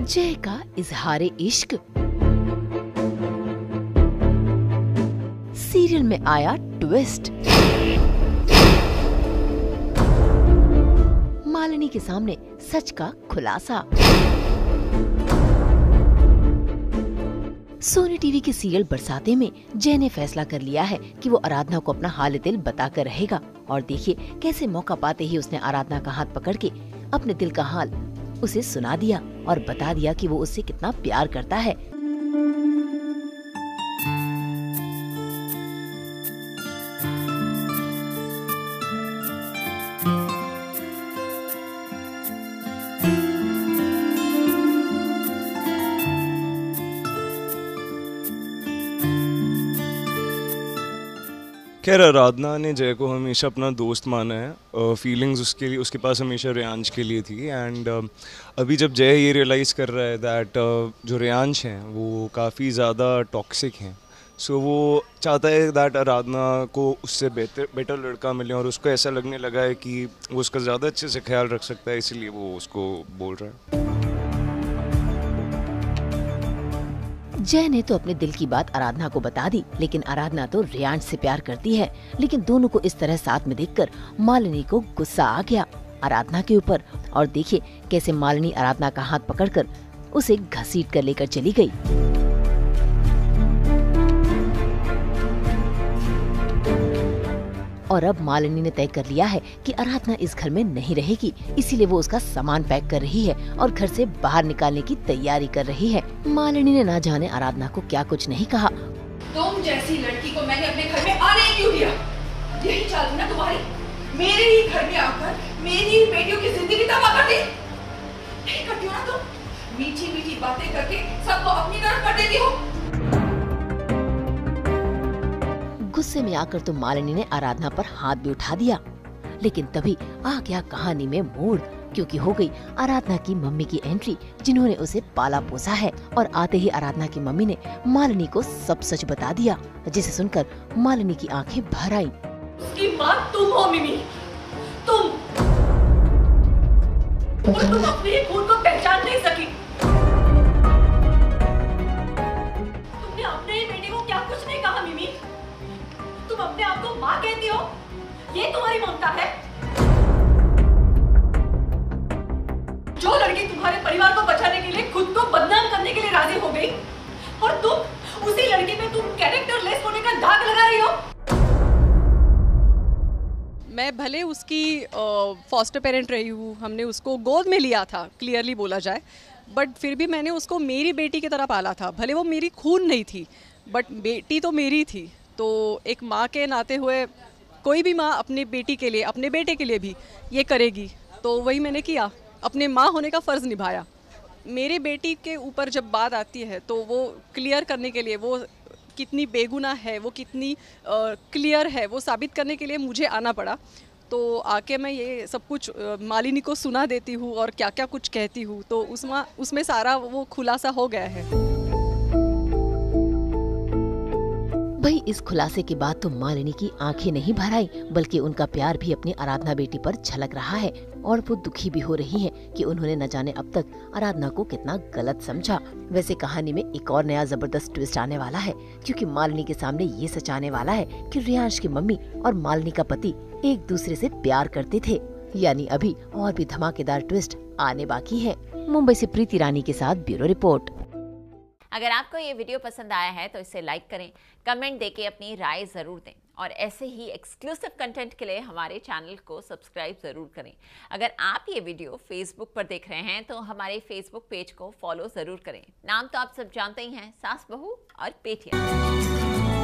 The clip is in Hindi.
जय का इजहारे इश्क। सीरियल में आया ट्विस्ट। मालिनी के सामने सच का खुलासा। सोनी टीवी के सीरियल बरसाते में जय ने फैसला कर लिया है कि वो आराधना को अपना हाल दिल बताकर रहेगा। और देखिए कैसे मौका पाते ही उसने आराधना का हाथ पकड़ के अपने दिल का हाल उसे सुना दिया और बता दिया कि वो उससे कितना प्यार करता है। खैर आराधना ने जय को हमेशा अपना दोस्त माना है। फीलिंग्स उसके लिए उसके पास हमेशा रेयांश के लिए थी। एंड अभी जब जय ये रियलाइज़ कर रहा है दैट जो रेयांश हैं वो काफ़ी ज़्यादा टॉक्सिक हैं, सो वो चाहता है दैट आराधना को उससे बेटर लड़का मिले। और उसको ऐसा लगने लगा है कि वो उसका ज़्यादा अच्छे से ख्याल रख सकता है, इसीलिए वो उसको बोल रहा है। जय ने तो अपने दिल की बात आराधना को बता दी, लेकिन आराधना तो रेयांश से प्यार करती है। लेकिन दोनों को इस तरह साथ में देखकर मालिनी को गुस्सा आ गया आराधना के ऊपर। और देखिए कैसे मालिनी आराधना का हाथ पकड़कर उसे घसीट कर लेकर चली गई। और अब मालिनी ने तय कर लिया है कि आराधना इस घर में नहीं रहेगी, इसीलिए वो उसका सामान पैक कर रही है और घर से बाहर निकालने की तैयारी कर रही है। मालिनी ने ना जाने आराधना को क्या कुछ नहीं कहा। तुम जैसी लड़की को मैंने अपने घर में आने ही क्यों दिया? यही चाल थी ना तुम्हारी, मेरे ही घर में आकर मेरी ही बेटियों की जिंदगी तबाह कर दी। नहीं करती हो ना तुम, मीठी मीठी बातें करके सबको अपनी तरफ कर देती हो। गुस्से में आकर तो मालिनी ने आराधना पर हाथ भी उठा दिया। लेकिन तभी आ गया कहानी में मोड़, क्योंकि हो गई आराधना की मम्मी की एंट्री, जिन्होंने उसे पाला पोसा है। और आते ही आराधना की मम्मी ने मालिनी को सब सच बता दिया, जिसे सुनकर मालिनी की आंखें भर आईं। उसकी माँ तुम हो मिमी, तुम। और तुम अपने खून को पहचान नहीं सकी। तुमने अपने ही बेटे को क्या कुछ नहीं कहा मिमी? तुम अपने आप को माँ कहती हो? ये तुम्हारी ममता है? जो लड़की तुम्हारे परिवार को बचाने के लिए खुद को बदनाम करने के लिए राजी हो गई, और तुम उसी लड़की पे तुम कैरेक्टरलेस होने का दाग लगा रही हो। मैं भले उसकी फॉस्टर पेरेंट रही हूँ, हमने उसको गोद में लिया था, क्लियरली बोला जाए, बट फिर भी मैंने उसको मेरी बेटी की तरह पाला था। भले वो मेरी खून नहीं थी, बट बेटी तो मेरी थी। तो एक माँ के नाते हुए कोई भी माँ अपनी बेटी के लिए, अपने बेटे के लिए भी ये करेगी, तो वही मैंने किया, अपने माँ होने का फ़र्ज़ निभाया। मेरी बेटी के ऊपर जब बात आती है तो वो क्लियर करने के लिए, वो कितनी बेगुनाह है, वो कितनी क्लियर है, वो साबित करने के लिए मुझे आना पड़ा। तो आके मैं ये सब कुछ मालिनी को सुना देती हूँ और क्या क्या कुछ कहती हूँ, तो उसमें सारा वो खुलासा हो गया है। भाई इस खुलासे के बाद तो मालिनी की आंखें नहीं भर आई, बल्कि उनका प्यार भी अपनी आराधना बेटी पर झलक रहा है। और वो दुखी भी हो रही है कि उन्होंने न जाने अब तक आराधना को कितना गलत समझा। वैसे कहानी में एक और नया जबरदस्त ट्विस्ट आने वाला है, क्योंकि मालिनी के सामने ये सच आने वाला है कि रेयांश की मम्मी और मालिनी का पति एक दूसरे से प्यार करते थे। यानी अभी और भी धमाकेदार ट्विस्ट आने बाकी है। मुंबई से प्रीति रानी के साथ ब्यूरो रिपोर्ट। अगर आपको ये वीडियो पसंद आया है तो इसे लाइक करें, कमेंट देके अपनी राय जरूर दें और ऐसे ही एक्सक्लूसिव कंटेंट के लिए हमारे चैनल को सब्सक्राइब जरूर करें। अगर आप ये वीडियो फेसबुक पर देख रहे हैं तो हमारे फेसबुक पेज को फॉलो जरूर करें। नाम तो आप सब जानते ही हैं, सास बहू और पेटियां।